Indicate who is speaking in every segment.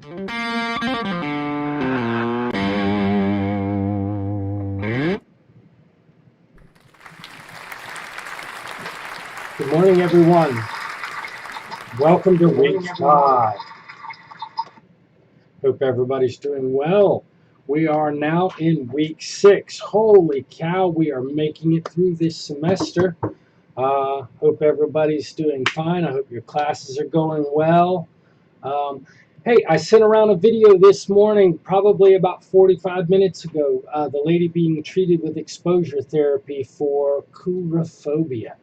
Speaker 1: Good morning, everyone. Welcome to week 5. Hope everybody's doing well. We are now in week 6. Holy cow, we are making it through this semester. Hope everybody's doing fine. I hope your classes are going well. Hey, I sent around a video this morning, probably about 45 minutes ago, the lady being treated with exposure therapy for coulrophobia.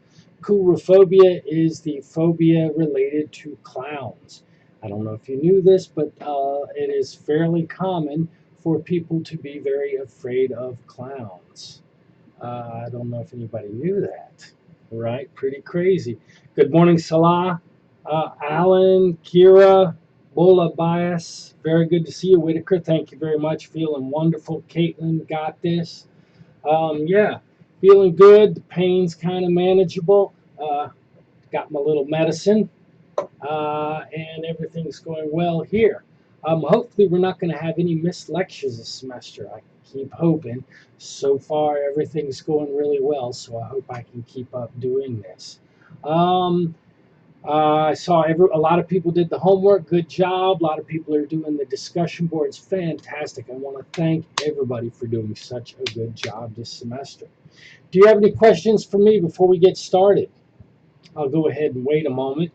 Speaker 1: Coulrophobia is the phobia related to clowns. I don't know if you knew this, but it is fairly common for people to be very afraid of clowns. I don't know if anybody knew that. Right? Pretty crazy. Good morning, Salah, Alan, Kira, Bola Bias. Very good to see you, Whitaker. Thank you very much. Feeling wonderful. Caitlin got this. Yeah, feeling good. The pain's kind of manageable. Got my little medicine, and everything's going well here. Hopefully we're not going to have any missed lectures this semester. I keep hoping. So far everything's going really well, so I hope I can keep up doing this. I saw a lot of people did the homework. Good job. A lot of people are doing the discussion boards. Fantastic. I want to thank everybody for doing such a good job this semester. Do you have any questions for me before we get started? I'll go ahead and wait a moment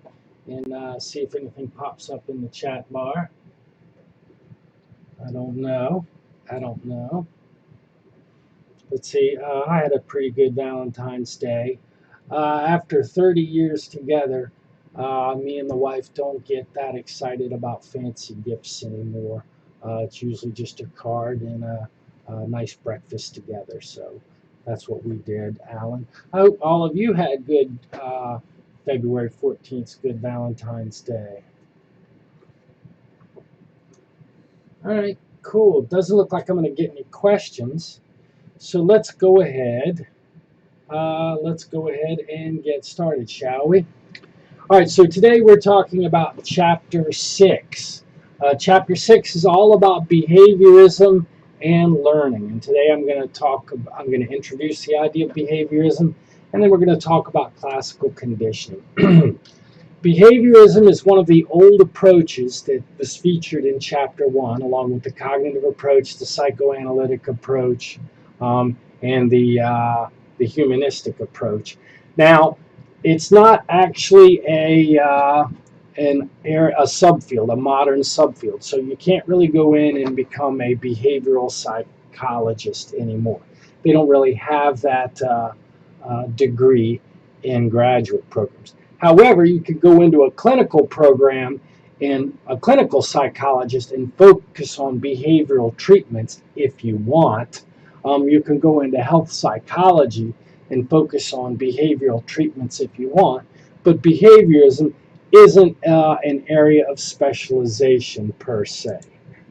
Speaker 1: and see if anything pops up in the chat bar. I don't know. Let's see. I had a pretty good Valentine's Day. After 30 years together, me and the wife don't get that excited about fancy gifts anymore. It's usually just a card and a nice breakfast together. So that's what we did, Alan. I hope all of you had good February 14th, good Valentine's Day. All right, cool. Doesn't look like I'm going to get any questions. So let's go ahead. And get started, shall we? All right, so today we're talking about Chapter 6. Chapter 6 is all about behaviorism and learning. And today I'm going to introduce the idea of behaviorism, and then we're going to talk about classical conditioning. Behaviorism is one of the old approaches that was featured in Chapter 1, along with the cognitive approach, the psychoanalytic approach, and the humanistic approach. Now, it's not actually a subfield, a modern subfield. So you can't really go in and become a behavioral psychologist anymore. They don't really have that degree in graduate programs. However, you could go into a clinical program and a clinical psychologist and focus on behavioral treatments if you want. You can go into health psychology and focus on behavioral treatments if you want, but behaviorism isn't an area of specialization per se.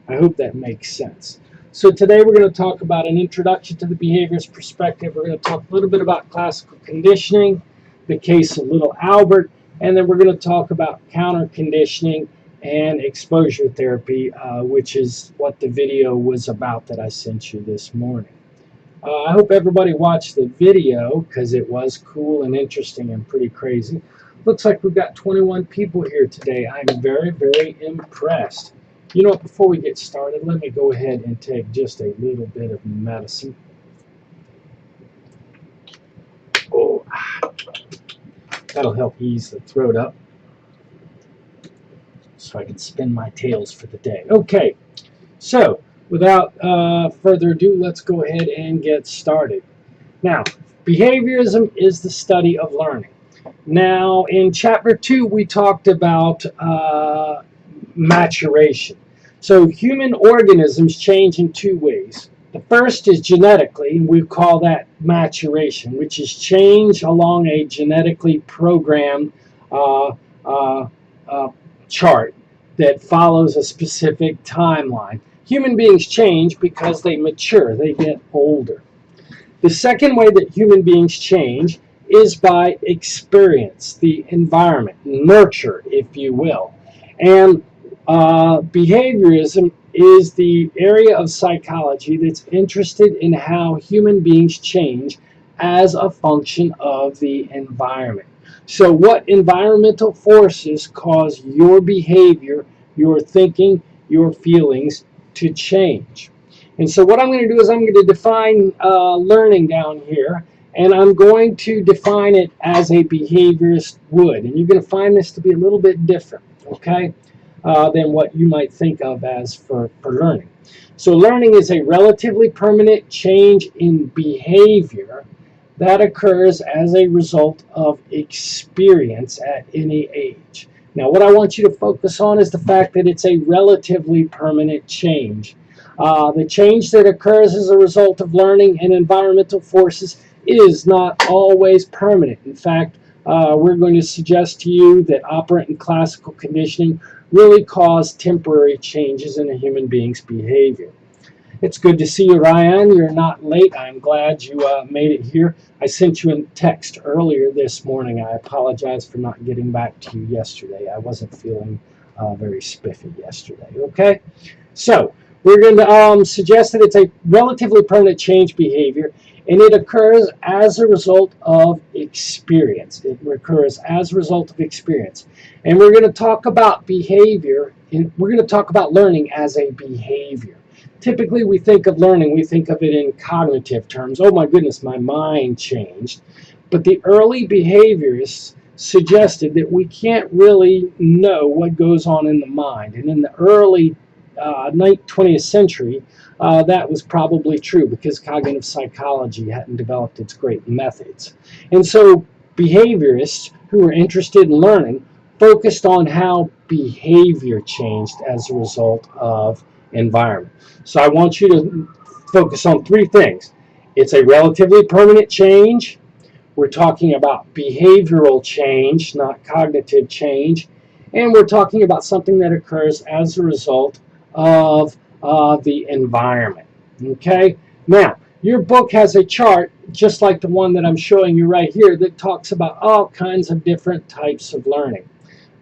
Speaker 1: I hope that makes sense. So today we're going to talk about an introduction to the behaviorist perspective. We're going to talk a little bit about classical conditioning, the case of little Albert, and then we're going to talk about counter conditioning and exposure therapy, which is what the video was about that I sent you this morning. I hope everybody watched the video because it was cool and interesting and pretty crazy. Looks like we've got 21 people here today. I'm very, very impressed. You know what, before we get started, let me go ahead and take just a little bit of medicine. Oh, that'll help ease the throat up so I can spin my tails for the day. Okay, so without further ado, let's go ahead and get started. Now, behaviorism is the study of learning. Now, in Chapter 2, we talked about maturation. So human organisms change in 2 ways. The first is genetically, and we call that maturation, which is change along a genetically programmed chart that follows a specific timeline. Human beings change because they mature, they get older. The second way that human beings change is by experience, the environment, nurture, if you will. And Behaviorism is the area of psychology that's interested in how human beings change as a function of the environment. So, what environmental forces cause your behavior, your thinking, your feelings to change? And so, what I'm going to do is I'm going to define learning down here, and I'm going to define it as a behaviorist would. And you're going to find this to be a little bit different, okay? Than what you might think of as for learning. So learning is a relatively permanent change in behavior that occurs as a result of experience at any age. Now what I want you to focus on is the fact that it's a relatively permanent change. The change that occurs as a result of learning and environmental forces is not always permanent. In fact, we're going to suggest to you that operant and classical conditioning really cause temporary changes in a human being's behavior. It's good to see you, Ryan. You're not late. I'm glad you made it here. I sent you a text earlier this morning. I apologize for not getting back to you yesterday. I wasn't feeling very spiffy yesterday. Okay? So, we're going to suggest that it's a relatively permanent change behavior, and it occurs as a result of experience. It occurs as a result of experience. And we're going to talk about behavior, and we're going to talk about learning as a behavior. Typically, we think of learning, we think of it in cognitive terms. Oh my goodness, my mind changed. But the early behaviorists suggested that we can't really know what goes on in the mind. And in the early 20th century, that was probably true because cognitive psychology hadn't developed its great methods. And so behaviorists who were interested in learning focused on how behavior changed as a result of environment. So I want you to focus on three things. It's a relatively permanent change. We're talking about behavioral change, not cognitive change. And we're talking about something that occurs as a result of the environment. Okay? Now, your book has a chart, just like the one that I'm showing you right here, that talks about all kinds of different types of learning.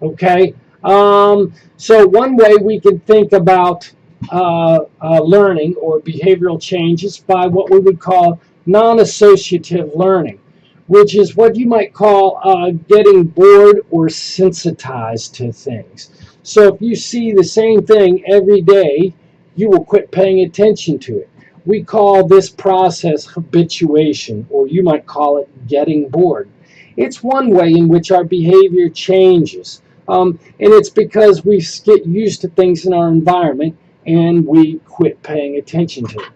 Speaker 1: Okay? So one way we can think about learning or behavioral changes by what we would call non-associative learning, which is what you might call getting bored or sensitized to things. So if you see the same thing every day, you will quit paying attention to it. We call this process habituation, or you might call it getting bored. It's one way in which our behavior changes. And it's because we get used to things in our environment and we quit paying attention to it.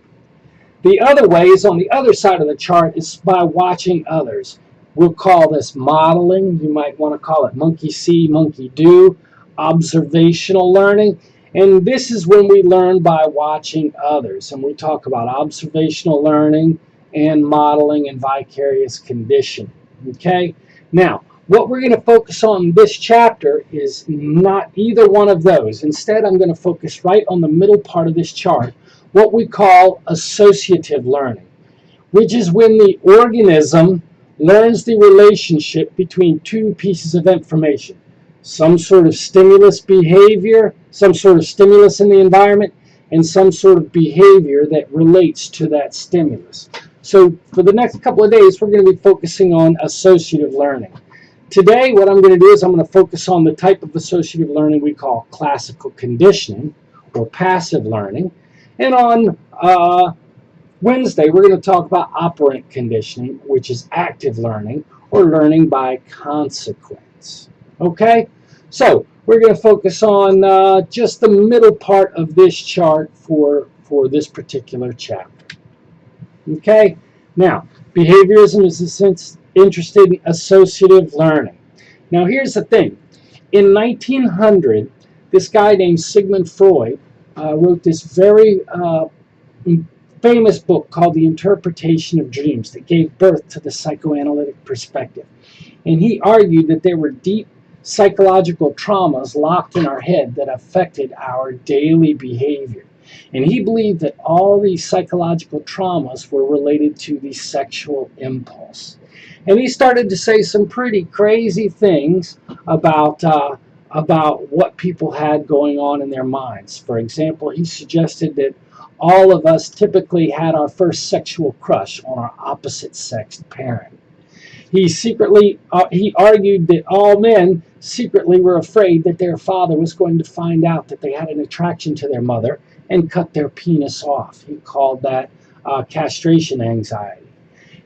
Speaker 1: The other way is on the other side of the chart is by watching others. We'll call this modeling. You might want to call it monkey see, monkey do, observational learning. And this is when we learn by watching others. And we talk about observational learning and modeling and vicarious conditioning. Okay? Now, what we're going to focus on in this chapter is not either one of those. Instead, I'm going to focus right on the middle part of this chart, what we call associative learning, which is when the organism learns the relationship between two pieces of information. Some sort of stimulus behavior, some sort of stimulus in the environment, and some sort of behavior that relates to that stimulus. So for the next couple of days, we're going to be focusing on associative learning. Today, what I'm going to do is I'm going to focus on the type of associative learning we call classical conditioning or passive learning. And on Wednesday, we're going to talk about operant conditioning, which is active learning or learning by consequence. Okay? So we're going to focus on just the middle part of this chart for this particular chapter. Okay? Now, behaviorism is interested in associative learning. Now, here's the thing. In 1900, this guy named Sigmund Freud wrote this very famous book called The Interpretation of Dreams that gave birth to the psychoanalytic perspective. And he argued that there were deep psychological traumas locked in our head that affected our daily behavior. And he believed that all these psychological traumas were related to the sexual impulse. And he started to say some pretty crazy things about about what people had going on in their minds. For example, he suggested that all of us typically had our first sexual crush on our opposite sex parent. He argued that all men secretly were afraid that their father was going to find out that they had an attraction to their mother and cut their penis off. He called that castration anxiety.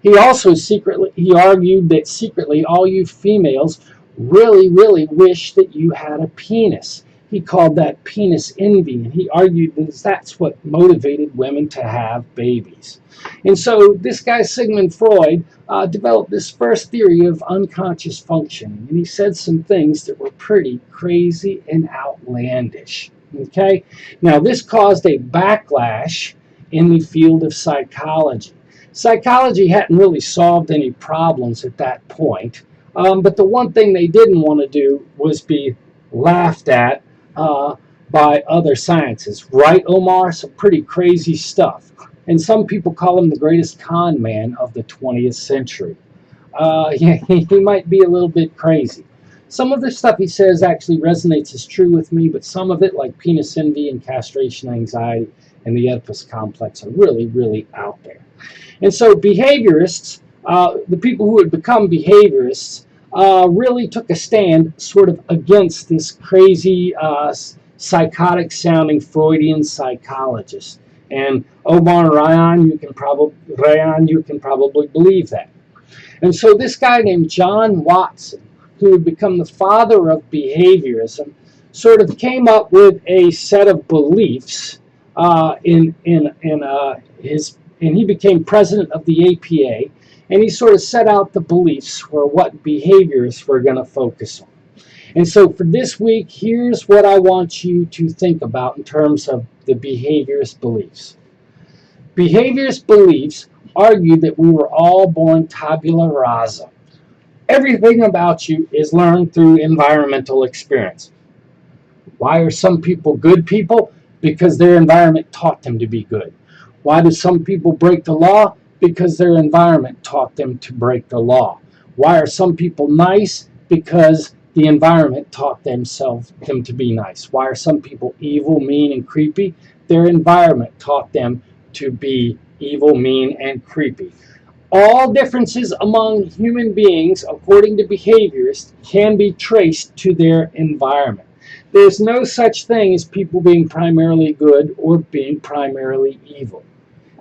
Speaker 1: He argued that secretly all you females really wish that you had a penis. He called that penis envy, and he argued that that's what motivated women to have babies. And so this guy, Sigmund Freud, developed this first theory of unconscious functioning, and he said some things that were pretty crazy and outlandish. Okay? Now, this caused a backlash in the field of psychology. Psychology hadn't really solved any problems at that point, but the one thing they didn't want to do was be laughed at by other sciences. Right, Omar? Some pretty crazy stuff. And some people call him the greatest con man of the 20th century. He might be a little bit crazy. Some of the stuff he says actually resonates as true with me, but some of it, like penis envy and castration anxiety and the Oedipus complex, are really out there. And so behaviorists, the people who had become behaviorists, really took a stand sort of against this crazy, psychotic-sounding Freudian psychologist. And Omar Ryan, you can probably believe that. And so this guy named John Watson, who had become the father of behaviorism, sort of came up with a set of beliefs and he became president of the APA, and he sort of set out the beliefs for what behaviorists were going to focus on. And so for this week, here's what I want you to think about in terms of the behaviorist beliefs. Behaviorist beliefs argue that we were all born tabula rasa. Everything about you is learned through environmental experience. Why are some people good people? Because their environment taught them to be good. Why do some people break the law? Because their environment taught them to break the law. Why are some people nice? Because the environment taught them to be nice. Why are some people evil, mean, and creepy? Their environment taught them to be evil, mean, and creepy. All differences among human beings, according to behaviorists, can be traced to their environment. There's no such thing as people being primarily good or being primarily evil.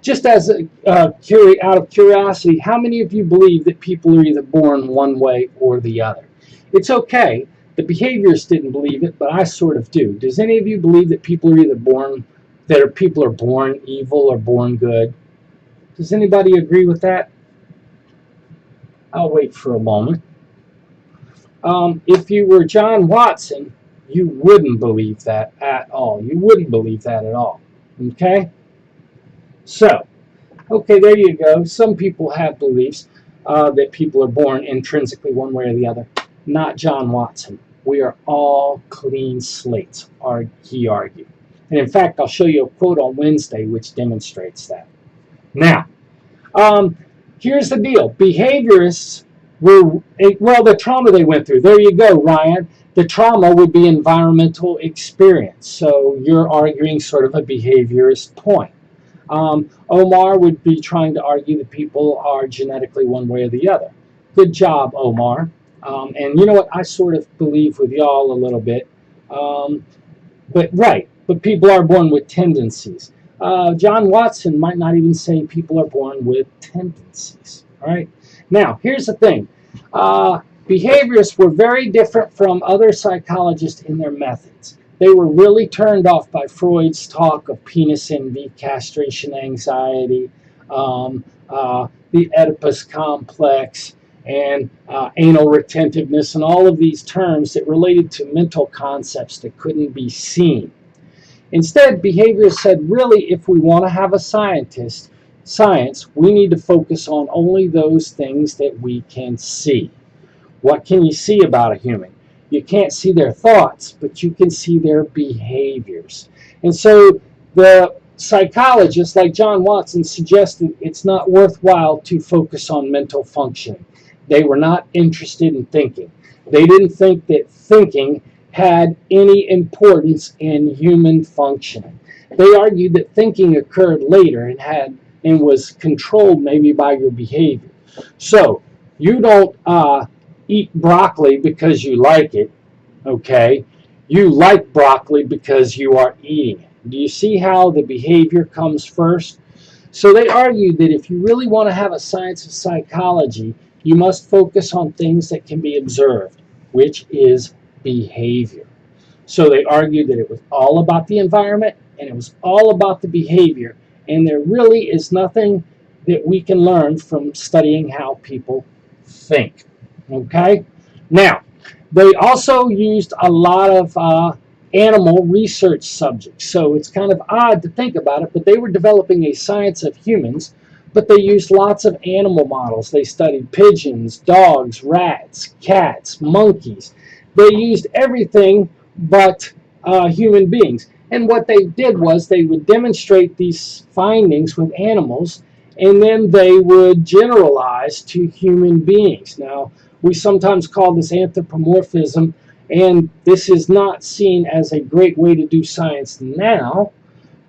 Speaker 1: Just as out of curiosity, how many of you believe that people are either born one way or the other? It's okay. The behaviorists didn't believe it, but I sort of do. Does any of you believe that people are either born evil or born good? Does anybody agree with that? I'll wait for a moment. If you were John Watson, you wouldn't believe that at all. You wouldn't believe that at all. Okay? So, okay, there you go. Some people have beliefs that people are born intrinsically one way or the other. Not John Watson. We are all clean slates, he argued. And in fact, I'll show you a quote on Wednesday which demonstrates that. Now, here's the deal. Behaviorists the trauma they went through. There you go, Ryan. The trauma would be environmental experience. So you're arguing sort of a behaviorist point. Omar would be trying to argue that people are genetically one way or the other. Good job, Omar. And you know what? I sort of believe with y'all a little bit. But people are born with tendencies. John Watson might not even say people are born with tendencies. All right. Now, here's the thing. Behaviorists were very different from other psychologists in their methods. They were really turned off by Freud's talk of penis envy, castration anxiety, the Oedipus complex, and anal retentiveness, and all of these terms that related to mental concepts that couldn't be seen. Instead, behaviorists said, really, if we want to have a science, we need to focus on only those things that we can see. What can you see about a human? You can't see their thoughts, but you can see their behaviors. And so the psychologists like John Watson suggested it's not worthwhile to focus on mental functioning. They were not interested in thinking. They didn't think that thinking had any importance in human functioning. They argued that thinking occurred later and was controlled maybe by your behavior. So you don't eat broccoli because you like it, okay? You like broccoli because you are eating it. Do you see how the behavior comes first? So they argued that if you really want to have a science of psychology, you must focus on things that can be observed, which is behavior. So they argued that it was all about the environment and it was all about the behavior, and there really is nothing that we can learn from studying how people think. Okay? Now, they also used a lot of animal research subjects. So it's kind of odd to think about it, but they were developing a science of humans, but they used lots of animal models. They studied pigeons, dogs, rats, cats, monkeys. They used everything but human beings. And what they did was they would demonstrate these findings with animals, and then they would generalize to human beings. Now, we sometimes call this anthropomorphism, and this is not seen as a great way to do science now,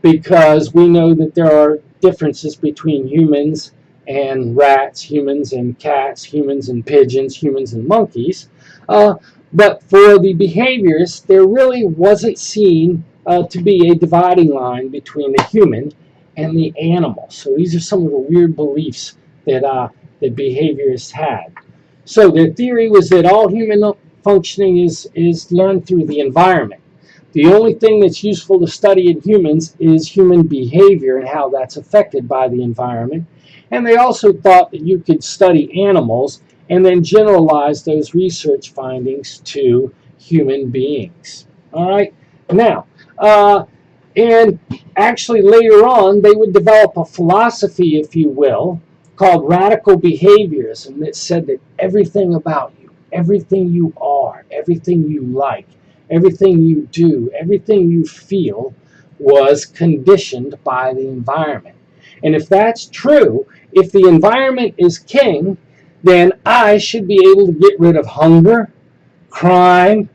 Speaker 1: because we know that there are differences between humans and rats, humans and cats, humans and pigeons, humans and monkeys. But for the behaviorists, there really wasn't seen to be a dividing line between the human and the animal. So these are some of the weird beliefs that the behaviorists had. So their theory was that all human functioning is learned through the environment. The only thing that's useful to study in humans is human behavior and how that's affected by the environment. And they also thought that you could study animals and then generalize those research findings to human beings. All right? Now, and actually later on, they would develop a philosophy, if you will, called radical behaviorism that said that everything about you, everything you are, everything you like, everything you do, everything you feel was conditioned by the environment. And if that's true, if the environment is king, then I should be able to get rid of hunger, crime,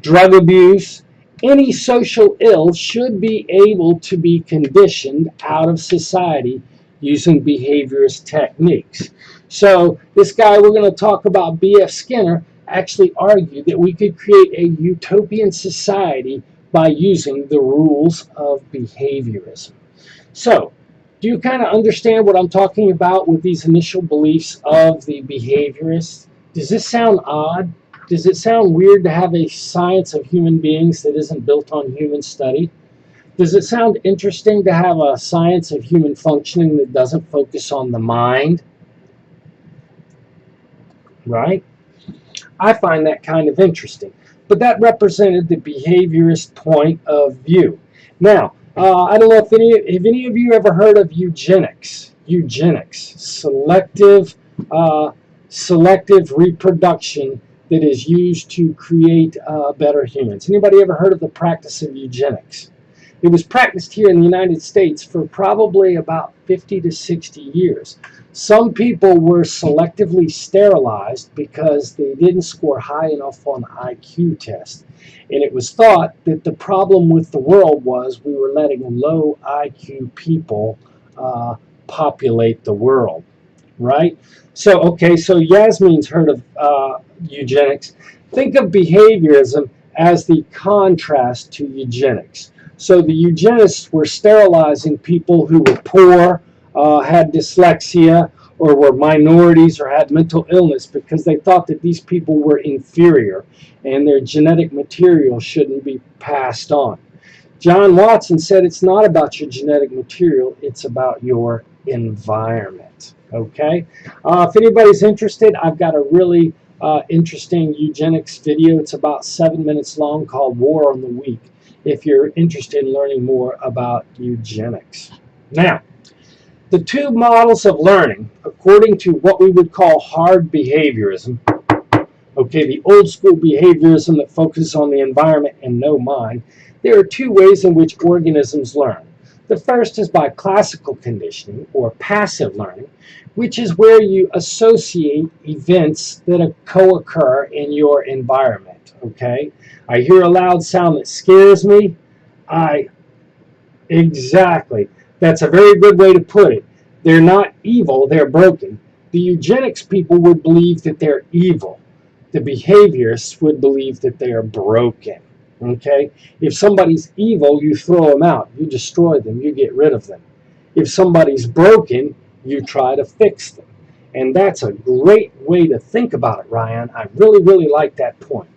Speaker 1: drug abuse, any social ill should be able to be conditioned out of society using behaviorist techniques. So this guy we're going to talk about, B.F. Skinner, actually argued that we could create a utopian society by using the rules of behaviorism. So, do you kind of understand what I'm talking about with these initial beliefs of the behaviorists? Does this sound odd? Does it sound weird to have a science of human beings that isn't built on human study? Does it sound interesting to have a science of human functioning that doesn't focus on the mind? Right? I find that kind of interesting. But that represented the behaviorist point of view. Now, I don't know if any of you ever heard of eugenics. Eugenics, selective reproduction that is used to create better humans. Anybody ever heard of the practice of eugenics? It was practiced here in the United States for probably about 50 to 60 years. Some people were selectively sterilized because they didn't score high enough on the IQ test. And it was thought that the problem with the world was we were letting low IQ people populate the world, right? So, okay, so Yasmin's heard of eugenics. Think of behaviorism as the contrast to eugenics. So the eugenists were sterilizing people who were poor, had dyslexia, or were minorities or had mental illness because they thought that these people were inferior and their genetic material shouldn't be passed on. John Watson said it's not about your genetic material, it's about your environment. Okay? If anybody's interested, I've got a really interesting eugenics video. It's about 7 minutes long called War on the Weak, if you're interested in learning more about eugenics. Now, the two models of learning, according to what we would call hard behaviorism, okay, the old school behaviorism that focuses on the environment and no mind, there are two ways in which organisms learn. The first is by classical conditioning, or passive learning, which is where you associate events that co-occur in your environment. okay? I hear a loud sound that scares me. Exactly. That's a very good way to put it. They're not evil, they're broken. The eugenics people would believe that they're evil. The behaviorists would believe that they are broken. Okay? If somebody's evil, you throw them out. You destroy them. You get rid of them. If somebody's broken, you try to fix them. And that's a great way to think about it, Ryan. I really, really like that point.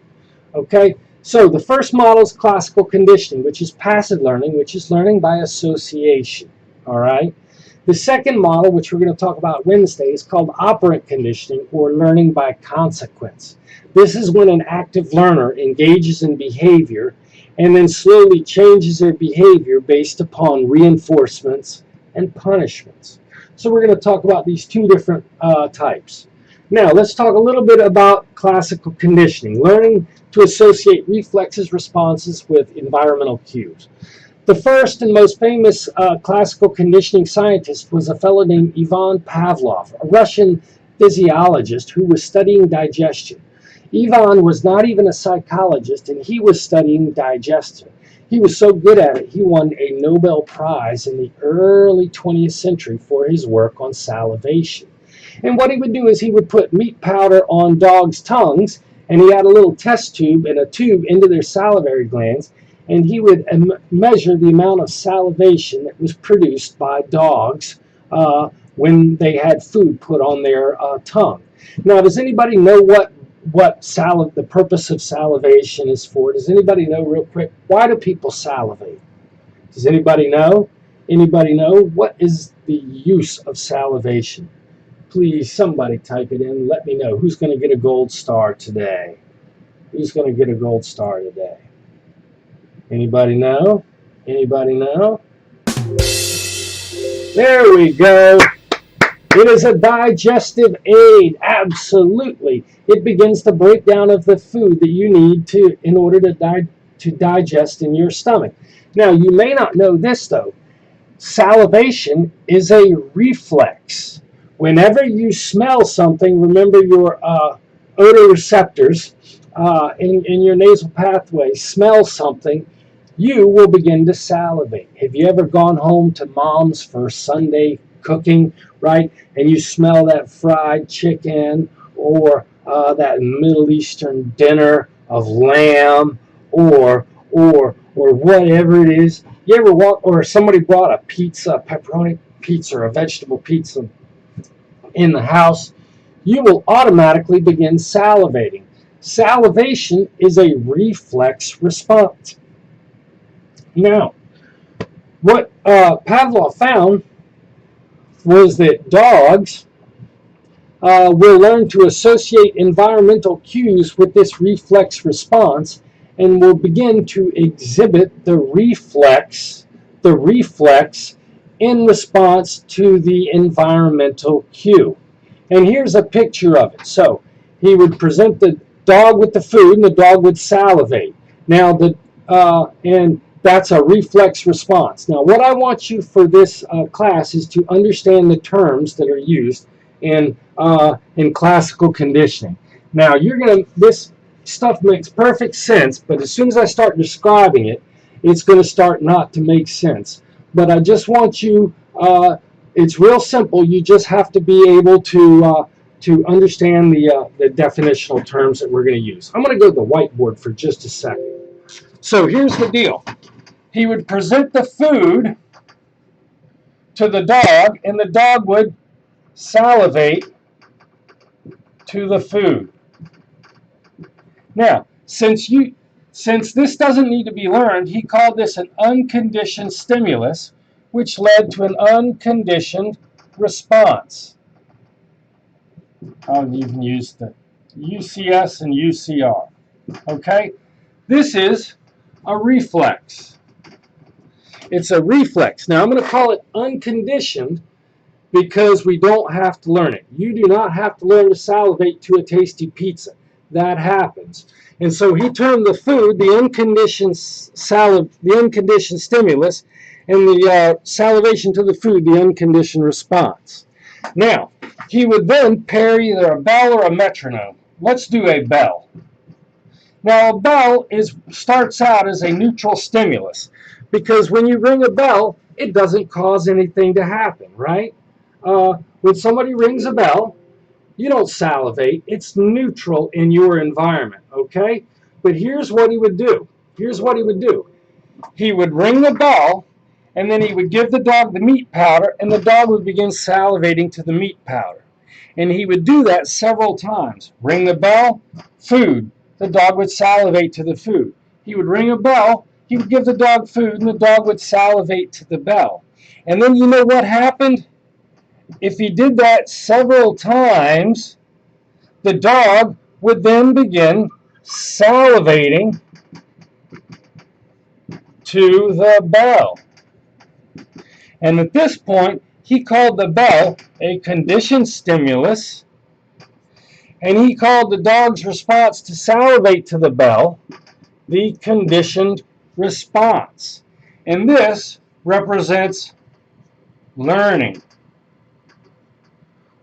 Speaker 1: Okay? So the first model is classical conditioning, which is passive learning, which is learning by association. All right? The second model, which we're going to talk about Wednesday, is called operant conditioning, or learning by consequence. This is when an active learner engages in behavior and then slowly changes their behavior based upon reinforcements and punishments. So we're going to talk about these two different types. Now, let's talk a little bit about classical conditioning, learning to associate reflexes, responses with environmental cues. The first and most famous classical conditioning scientist was a fellow named Ivan Pavlov, a Russian physiologist who was studying digestion. Ivan was not even a psychologist, and he was studying digestion. He was so good at it, he won a Nobel Prize in the early 20th century for his work on salivation. And what he would do is he would put meat powder on dogs' tongues, and he had a little test tube and a tube into their salivary glands, and he would measure the amount of salivation that was produced by dogs when they had food put on their tongue. Now, does anybody know what the purpose of salivation is for? Does anybody know real quick? Why do people salivate? Does anybody know? Anybody know? What is the use of salivation? Please, somebody type it in. Let me know. Who's going to get a gold star today? Who's going to get a gold star today? Anybody know? Anybody know? There we go. It is a digestive aid. Absolutely. It begins the breakdown of the food that you need in order to digest in your stomach. Now, you may not know this, though. Salivation is a reflex. Whenever you smell something, remember your odor receptors in your nasal pathway smell something, you will begin to salivate. Have you ever gone home to mom's for Sunday cooking, right? And you smell that fried chicken or that Middle Eastern dinner of lamb or whatever it is. You ever walk, or somebody brought a pizza, pepperoni pizza, or a vegetable pizza in the house, you will automatically begin salivating. Salivation is a reflex response. Now, what Pavlov found was that dogs will learn to associate environmental cues with this reflex response and will begin to exhibit the reflex in response to the environmental cue. And here's a picture of it. So he would present the dog with the food, and the dog would salivate. Now, and that's a reflex response. Now, what I want you for this class is to understand the terms that are used in classical conditioning. Now, this stuff makes perfect sense, but as soon as I start describing it, it's going to start not to make sense. But I just want you, it's real simple. You just have to be able to understand the definitional terms that we're going to use. I'm going to go to the whiteboard for just a second. So here's the deal. He would present the food to the dog, and the dog would salivate to the food. Now, since this doesn't need to be learned, he called this an unconditioned stimulus, which led to an unconditioned response. I'll even use the UCS and UCR. Okay? This is a reflex. It's a reflex. Now, I'm going to call it unconditioned because we don't have to learn it. You do not have to learn to salivate to a tasty pizza. That happens. And so he termed the food the unconditioned stimulus, and the salivation to the food the unconditioned response. Now, he would then pair either a bell or a metronome. Let's do a bell. Now, a bell starts out as a neutral stimulus because when you ring a bell, it doesn't cause anything to happen, right? When somebody rings a bell, you don't salivate. It's neutral in your environment, okay? But here's what he would do. Here's what he would do. He would ring the bell, and then he would give the dog the meat powder, and the dog would begin salivating to the meat powder. And he would do that several times. Ring the bell, food. The dog would salivate to the food. He would ring a bell, he would give the dog food, and the dog would salivate to the bell. And then you know what happened? If he did that several times, the dog would then begin salivating to the bell. And at this point, he called the bell a conditioned stimulus, and he called the dog's response to salivate to the bell the conditioned response. And this represents learning,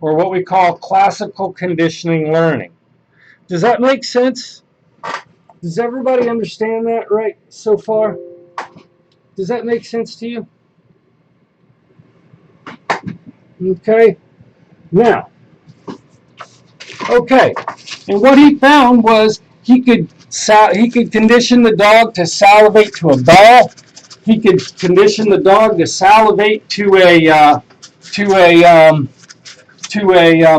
Speaker 1: or what we call classical conditioning learning. Does that make sense? Does everybody understand that right so far? Does that make sense to you? Okay. Now, okay. And what he found was he could condition the dog to salivate to a bell. He could condition the dog to salivate to a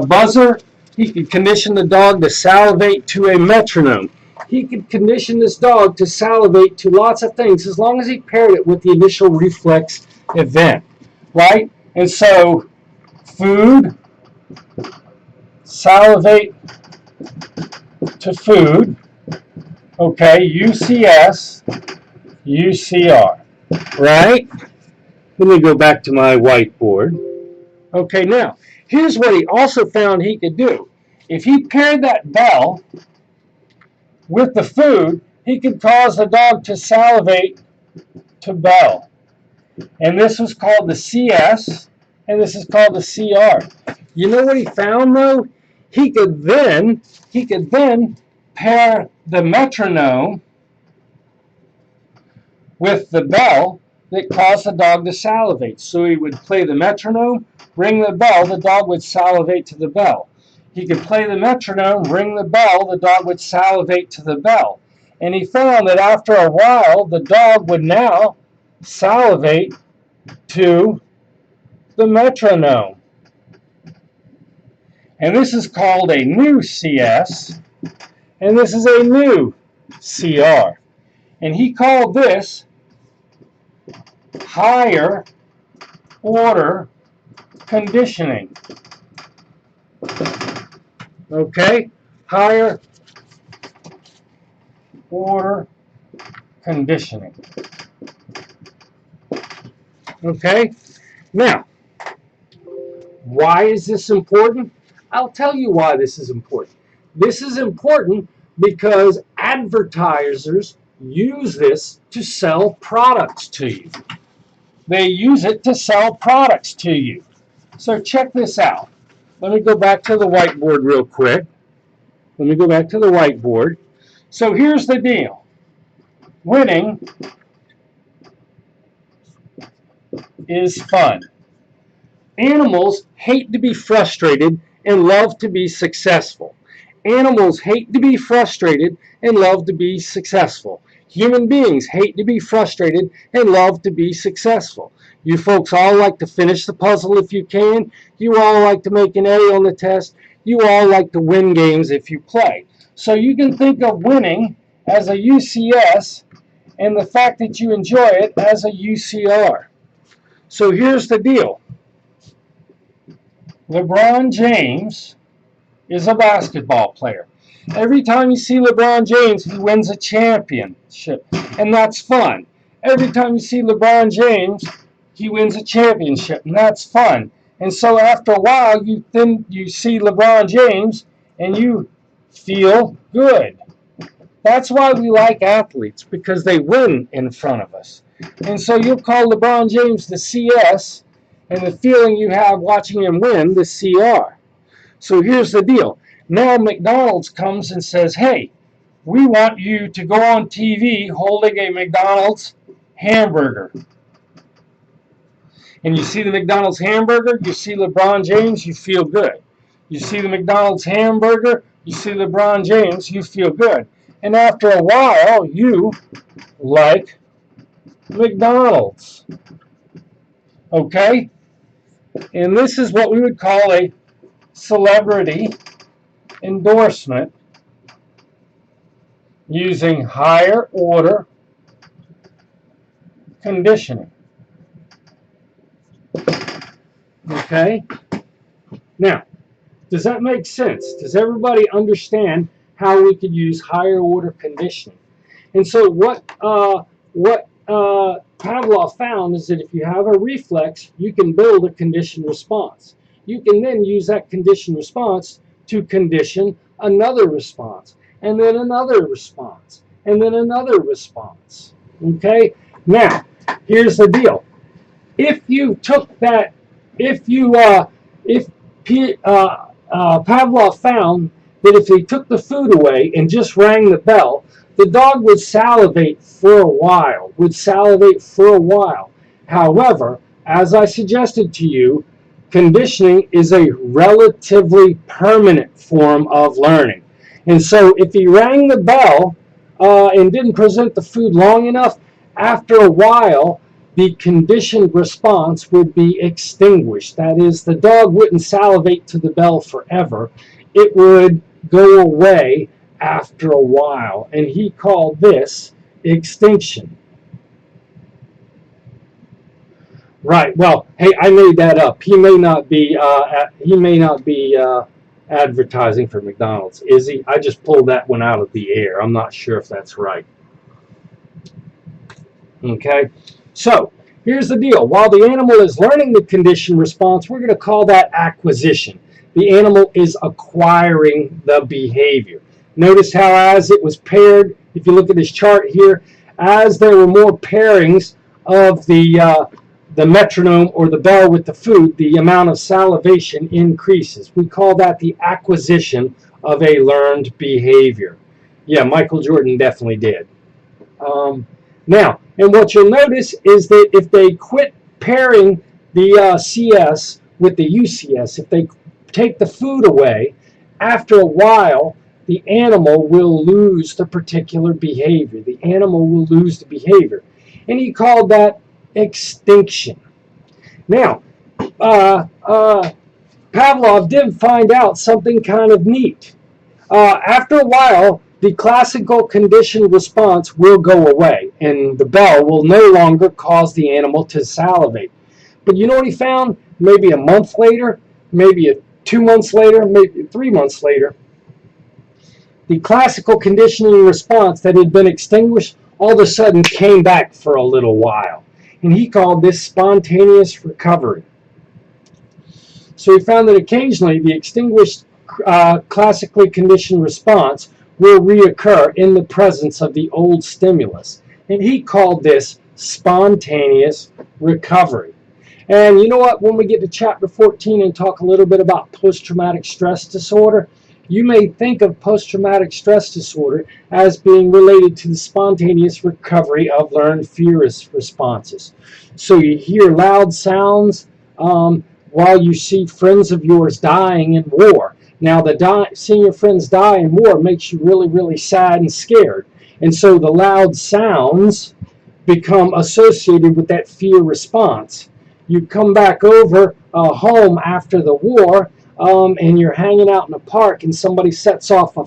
Speaker 1: buzzer. He could condition the dog to salivate to a metronome. He could condition this dog to salivate to lots of things as long as he paired it with the initial reflex event, right? And so, food, salivate to food, okay, UCS, UCR, right? Let me go back to my whiteboard. Okay, now, here's what he also found he could do. If he paired that bell with the food, he could cause the dog to salivate to bell. And this was called the CS, and this is called the CR. You know what he found though? He could then pair the metronome with the bell that caused the dog to salivate. So he would play the metronome, ring the bell, the dog would salivate to the bell. He could play the metronome, ring the bell, the dog would salivate to the bell. And he found that after a while, the dog would now salivate to the metronome. And this is called a new CS, and this is a new CR. And he called this higher order conditioning. Okay? Higher order conditioning. Okay? Now, why is this important? I'll tell you why this is important. This is important because advertisers use this to sell products to you. They use it to sell products to you. So check this out. Let me go back to the whiteboard real quick. Let me go back to the whiteboard. So here's the deal. Winning is fun. Animals hate to be frustrated and love to be successful. Animals hate to be frustrated and love to be successful. Human beings hate to be frustrated and love to be successful. You folks all like to finish the puzzle if you can. You all like to make an A on the test. You all like to win games if you play. So you can think of winning as a UCS and the fact that you enjoy it as a UCR. So here's the deal. LeBron James is a basketball player. Every time you see LeBron James, he wins a championship, and that's fun. Every time you see LeBron James, he wins a championship, and that's fun. And so after a while, you see LeBron James, and you feel good. That's why we like athletes, because they win in front of us. And so you'll call LeBron James the CS, and the feeling you have watching him win, the CR. So here's the deal. Now McDonald's comes and says, hey, we want you to go on TV holding a McDonald's hamburger. And you see the McDonald's hamburger, you see LeBron James, you feel good. You see the McDonald's hamburger, you see LeBron James, you feel good. And after a while, you like McDonald's. Okay? And this is what we would call a celebrity endorsement using higher order conditioning. Okay? Now, does that make sense? Does everybody understand how we could use higher order conditioning? And so what Pavlov found is that if you have a reflex, you can build a conditioned response. You can then use that conditioned response to condition another response, and then another response, and then another response. Okay? Now, here's the deal. If you took that, Pavlov found that if he took the food away and just rang the bell, the dog would salivate for a while, However, as I suggested to you, conditioning is a relatively permanent form of learning. And so if he rang the bell and didn't present the food long enough, after a while, the conditioned response would be extinguished. That is, the dog wouldn't salivate to the bell forever. It would go away after a while. And he called this extinction. Right. Well, hey, I made that up. He may not be advertising for McDonald's, is he? I just pulled that one out of the air. I'm not sure if that's right. Okay. So, here's the deal. While the animal is learning the conditioned response, we're going to call that acquisition. The animal is acquiring the behavior. Notice how as it was paired, if you look at this chart here, as there were more pairings of the metronome or the bell with the food, the amount of salivation increases. We call that the acquisition of a learned behavior. Yeah, Michael Jordan definitely did. Now, and what you'll notice is that if they quit pairing the CS with the UCS, if they take the food away, after a while, the animal will lose the particular behavior. The animal will lose the behavior. And he called that extinction. Now, Pavlov did find out something kind of neat. After a while, the classical conditioned response will go away, and the bell will no longer cause the animal to salivate. But you know what he found? Maybe a month later, maybe 2 months later, maybe 3 months later, the classical conditioning response that had been extinguished all of a sudden came back for a little while. And he called this spontaneous recovery. So he found that occasionally the extinguished classically conditioned response will reoccur in the presence of the old stimulus. And he called this spontaneous recovery. And you know what? When we get to chapter 14 and talk a little bit about post-traumatic stress disorder, you may think of post-traumatic stress disorder as being related to the spontaneous recovery of learned fear responses. So you hear loud sounds while you see friends of yours dying in war. Now, seeing your friends die in war makes you really, really sad and scared. And so the loud sounds become associated with that fear response. You come back over home after the war, and you're hanging out in a park and somebody sets off a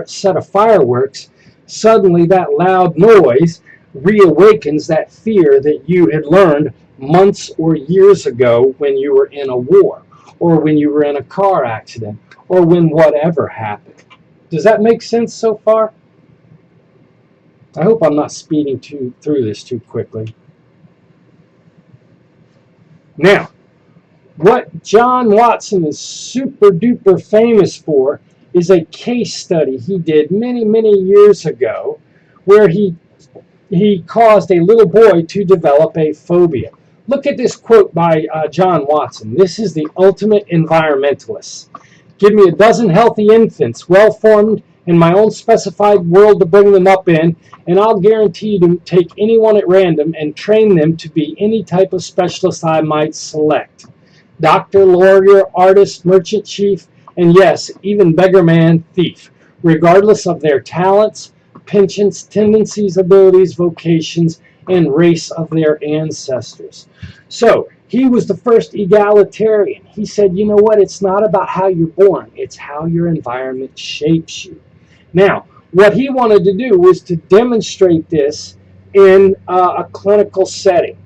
Speaker 1: set of fireworks. Suddenly that loud noise reawakens that fear that you had learned months or years ago when you were in a war, or when you were in a car accident, or when whatever happened. Does that make sense so far? I hope I'm not speeding through this too quickly. Now, what John Watson is super duper famous for is a case study he did many, many years ago where he caused a little boy to develop a phobia. Look at this quote by John Watson. This is the ultimate environmentalist. Give me a dozen healthy infants, well-formed in my own specified world to bring them up in, and I'll guarantee to take anyone at random and train them to be any type of specialist I might select. Doctor, lawyer, artist, merchant, chief, and yes, even beggar man, thief, regardless of their talents, penchants, tendencies, abilities, vocations, and race of their ancestors. So he was the first egalitarian. He said, you know what, it's not about how you're born, it's how your environment shapes you. Now, what he wanted to do was to demonstrate this in a clinical setting.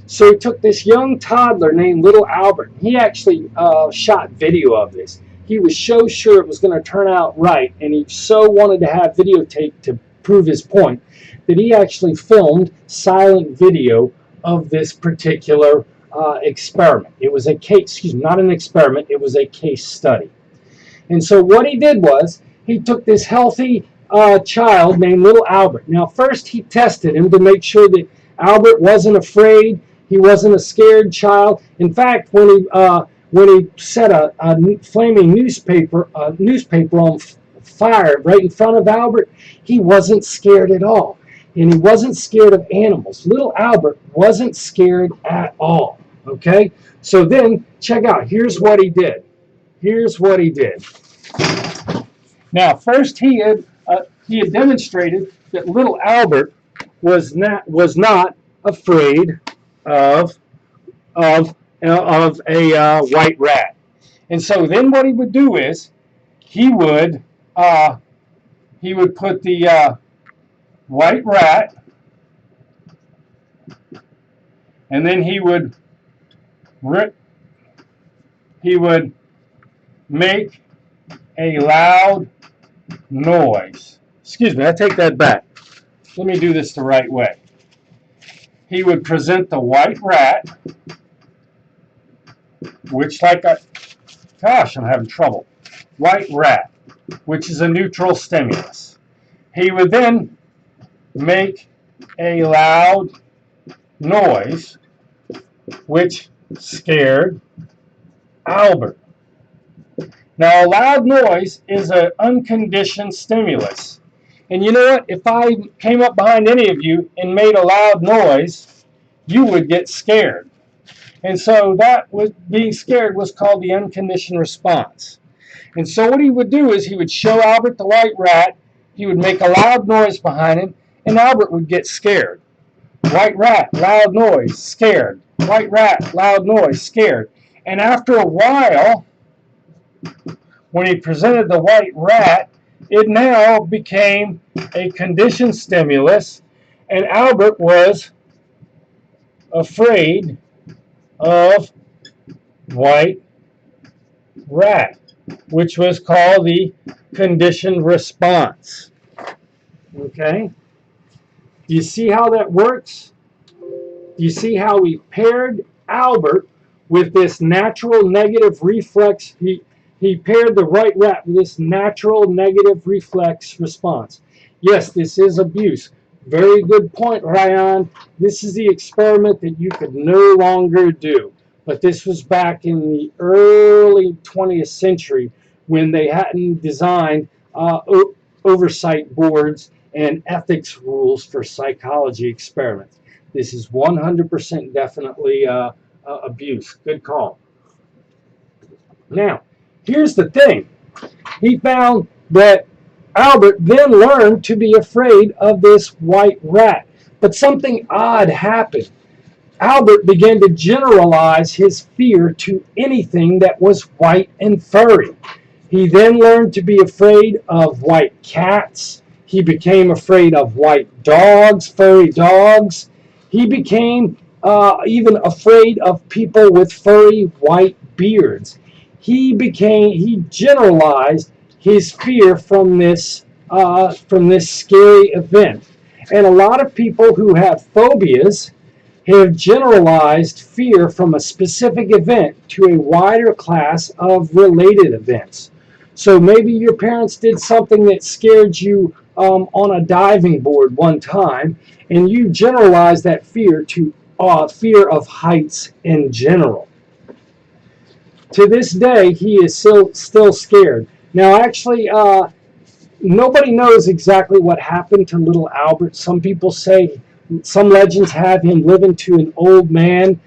Speaker 1: So he took this young toddler named Little Albert. He actually shot video of this. He was so sure it was going to turn out right, and he so wanted to have videotape to prove his point, that he actually filmed silent video of this particular experiment. It was a case, not an experiment, it was a case study. And so what he did was, he took this healthy child named Little Albert. Now first he tested him to make sure that Albert wasn't afraid, he wasn't a scared child. In fact, when he set a flaming newspaper on fire right in front of Albert, he wasn't scared at all. And he wasn't scared of animals. Little Albert wasn't scared at all. Okay? So then, check out. Here's what he did. Here's what he did. Now, first he had demonstrated that little Albert was not afraid of a white rat. And so then what he would do is he would put the white rat, and then he would make a loud noise. Excuse me, I take that back. Let me do this the right way. He would present the white rat, which I'm having trouble. White rat, which is a neutral stimulus. He would then make a loud noise, which scared Albert. Now, a loud noise is an unconditioned stimulus. And you know what? If I came up behind any of you and made a loud noise, you would get scared. And so being scared was called the unconditioned response. And so what he would do is he would show Albert the white rat, he would make a loud noise behind him, and Albert would get scared. White rat, loud noise, scared. White rat, loud noise, scared. And after a while, when he presented the white rat, it now became a conditioned stimulus, and Albert was afraid of white rat, which was called the conditioned response. Okay? Do you see how that works? Do you see how we paired Albert with this natural negative reflex? He paired the white rat with this natural negative reflex response. Yes, this is abuse. Very good point, Ryan. This is the experiment that you could no longer do. But this was back in the early 20th century when they hadn't designed oversight boards and ethics rules for psychology experiments. This is 100% definitely abuse. Good call. Now, here's the thing. He found that Albert then learned to be afraid of this white rat. But something odd happened. Albert began to generalize his fear to anything that was white and furry. He then learned to be afraid of white cats. He became afraid of white dogs, furry dogs. He became even afraid of people with furry white beards. He generalized his fear from this scary event. And a lot of people who have phobias have generalized fear from a specific event to a wider class of related events. So maybe your parents did something that scared you on a diving board one time, and you generalized that fear to fear of heights in general. To this day, he is still scared. Now, actually, nobody knows exactly what happened to little Albert. Some people say, some legends have him living to an old man,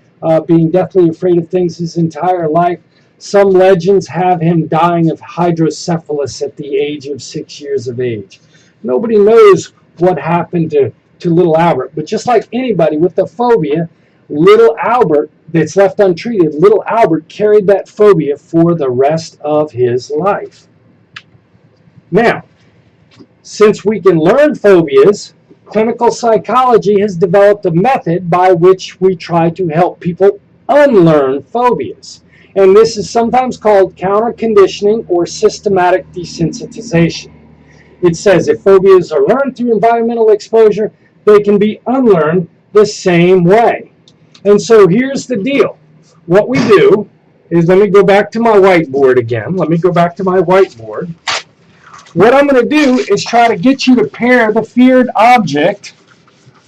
Speaker 1: being deathly afraid of things his entire life. Some legends have him dying of hydrocephalus at the age of 6 years of age. Nobody knows what happened to little Albert. But just like anybody with a phobia, little Albert that's left untreated, little Albert carried that phobia for the rest of his life. Now, since we can learn phobias, clinical psychology has developed a method by which we try to help people unlearn phobias. And this is sometimes called counter-conditioning or systematic desensitization. It says if phobias are learned through environmental exposure, they can be unlearned the same way. And so here's the deal. What we do is, let me go back to my whiteboard again. Let me go back to my whiteboard. What I'm going to do is try to get you to pair the feared object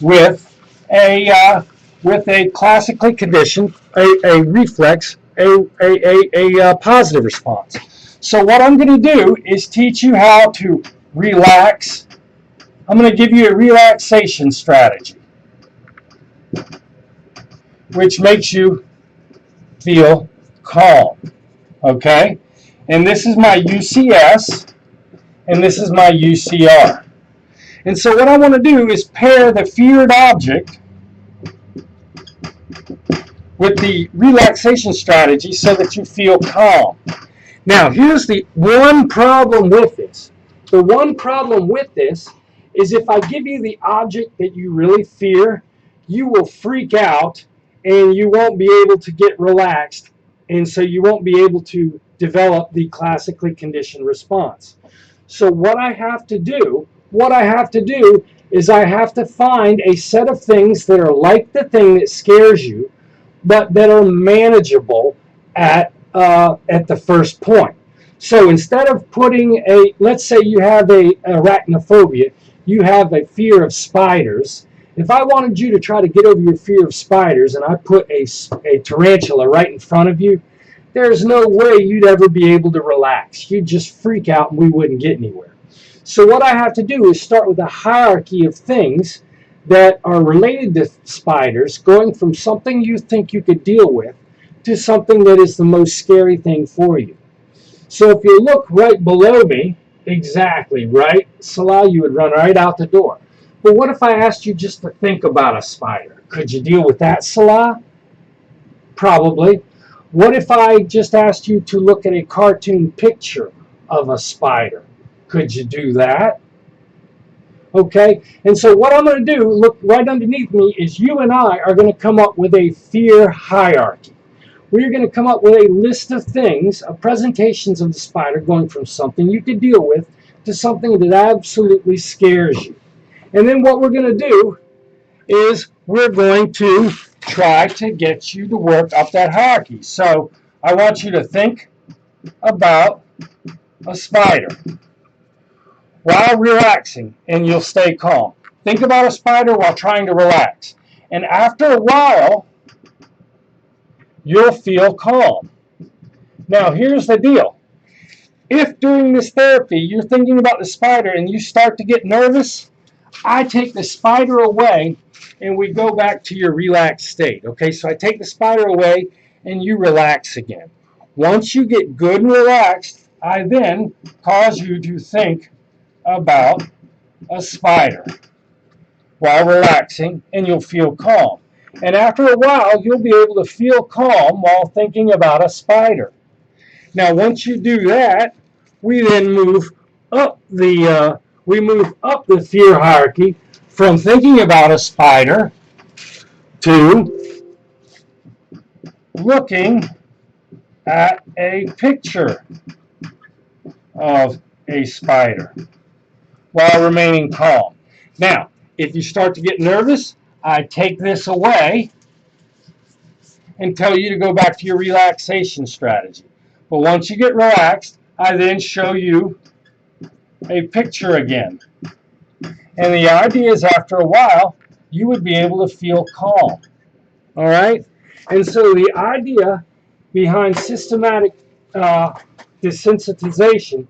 Speaker 1: with a classically conditioned, a reflex, a positive response. So what I'm going to do is teach you how to relax. I'm going to give you a relaxation strategy, which makes you feel calm. Okay? And this is my UCS, and this is my UCR. And so what I want to do is pair the feared object with the relaxation strategy so that you feel calm. Now, here's the one problem with this. The one problem with this is if I give you the object that you really fear, you will freak out and you won't be able to get relaxed, and so you won't be able to develop the classically conditioned response. So what I have to do is I have to find a set of things that are like the thing that scares you, but that are manageable at the first point. So instead of putting let's say you have a arachnophobia, you have a fear of spiders. If I wanted you to try to get over your fear of spiders and I put a tarantula right in front of you, there's no way you'd ever be able to relax. You'd just freak out and we wouldn't get anywhere. So what I have to do is start with a hierarchy of things that are related to spiders, going from something you think you could deal with to something that is the most scary thing for you. So if you look right below me, exactly, right? Salah, you would run right out the door. But what if I asked you just to think about a spider? Could you deal with that, Salah? Probably. What if I just asked you to look at a cartoon picture of a spider? Could you do that? Okay, and so what I'm going to do, look right underneath me, is you and I are going to come up with a fear hierarchy. We're going to come up with a list of things, presentations of the spider, going from something you could deal with to something that absolutely scares you. And then what we're going to do is we're going to try to get you to work up that hierarchy. So I want you to think about a spider while relaxing, and you'll stay calm. Think about a spider while trying to relax. And after a while, you'll feel calm. Now, here's the deal. If during this therapy you're thinking about the spider and you start to get nervous, I take the spider away and we go back to your relaxed state. Okay, so I take the spider away and you relax again. Once you get good and relaxed, I then cause you to think about a spider while relaxing, and you'll feel calm. And after a while, you'll be able to feel calm while thinking about a spider. Now, once you do that, we then move up the fear hierarchy from thinking about a spider to looking at a picture of a spider while remaining calm. Now, if you start to get nervous, I take this away and tell you to go back to your relaxation strategy. But once you get relaxed, I then show you a picture again. And the idea is after a while, you would be able to feel calm. All right? And so the idea behind systematic desensitization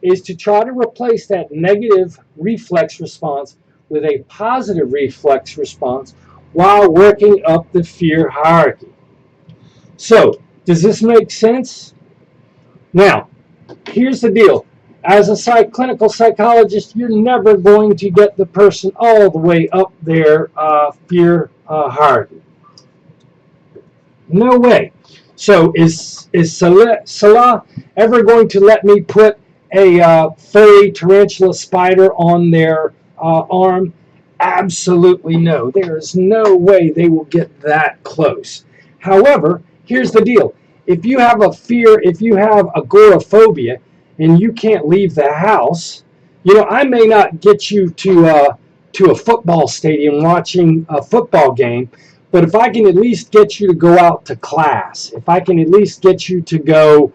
Speaker 1: is to try to replace that negative reflex response with a positive reflex response while working up the fear hierarchy. So, does this make sense? Now, here's the deal. As a clinical psychologist, you're never going to get the person all the way up their fear hierarchy. No way. So is Salah ever going to let me put a furry tarantula spider on their arm? Absolutely no. There is no way they will get that close. However, here's the deal. If you have a fear, if you have agoraphobia, and you can't leave the house, I may not get you to a football stadium watching a football game, but if I can at least get you to go out to class, if I can at least get you to go,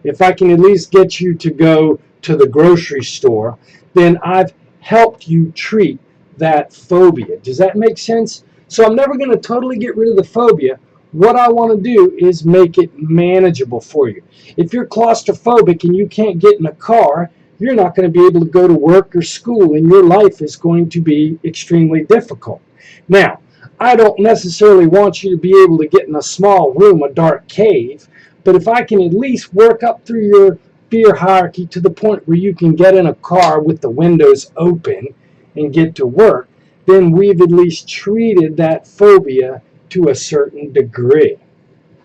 Speaker 1: if I can at least get you to go to the grocery store, then I've helped you treat that phobia. Does that make sense? So I'm never going to totally get rid of the phobia. What I want to do is make it manageable for you. If you're claustrophobic and you can't get in a car, you're not going to be able to go to work or school, and your life is going to be extremely difficult. Now, I don't necessarily want you to be able to get in a small room, a dark cave, but if I can at least work up through your fear hierarchy to the point where you can get in a car with the windows open and get to work, then we've at least treated that phobia to a certain degree.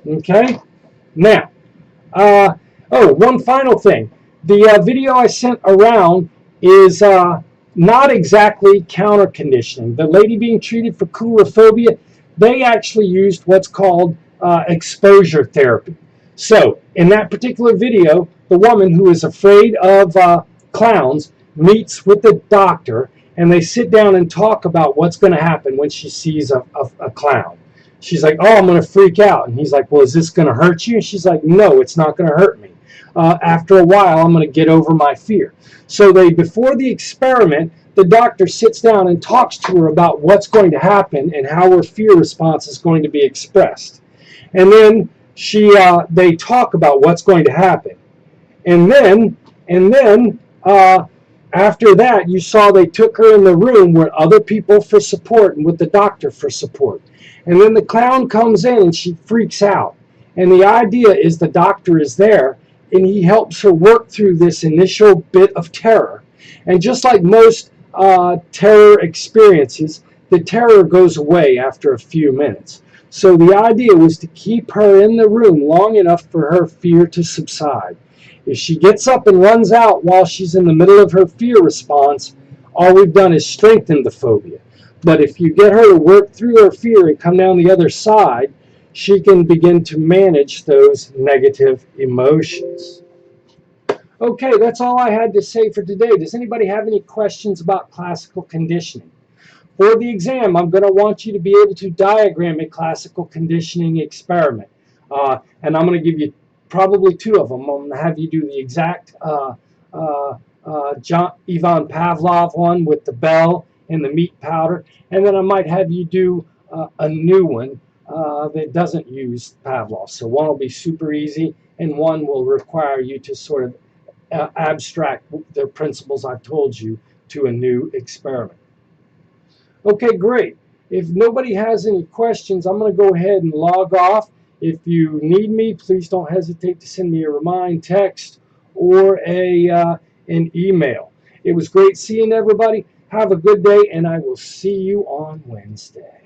Speaker 1: Okay? Now, one final thing. The video I sent around is not exactly counter conditioning. The lady being treated for coulrophobia, they actually used what's called exposure therapy. So, in that particular video, the woman who is afraid of clowns meets with the doctor, and they sit down and talk about what's going to happen when she sees a clown. She's like, oh, I'm going to freak out. And he's like, well, is this going to hurt you? And she's like, no, it's not going to hurt me. After a while, I'm going to get over my fear. So before the experiment, the doctor sits down and talks to her about what's going to happen and how her fear response is going to be expressed. And then they talk about what's going to happen. And then after that, you saw they took her in the room with other people for support and with the doctor for support. And then the clown comes in and she freaks out. And the idea is the doctor is there and he helps her work through this initial bit of terror. And just like most terror experiences, the terror goes away after a few minutes. So the idea was to keep her in the room long enough for her fear to subside. If she gets up and runs out while she's in the middle of her fear response, all we've done is strengthen the phobia. But if you get her to work through her fear and come down the other side, she can begin to manage those negative emotions. Okay, that's all I had to say for today. Does anybody have any questions about classical conditioning? For the exam, I'm going to want you to be able to diagram a classical conditioning experiment. And I'm going to give you probably two of them. I'm going to have you do the exact Ivan Pavlov one with the bell and the meat powder. And then I might have you do a new one that doesn't use Pavlov. So one will be super easy, and one will require you to sort of abstract the principles I've told you to a new experiment. Okay, great. If nobody has any questions, I'm going to go ahead and log off. If you need me, please don't hesitate to send me a remind text or an email. It was great seeing everybody. Have a good day, and I will see you on Wednesday.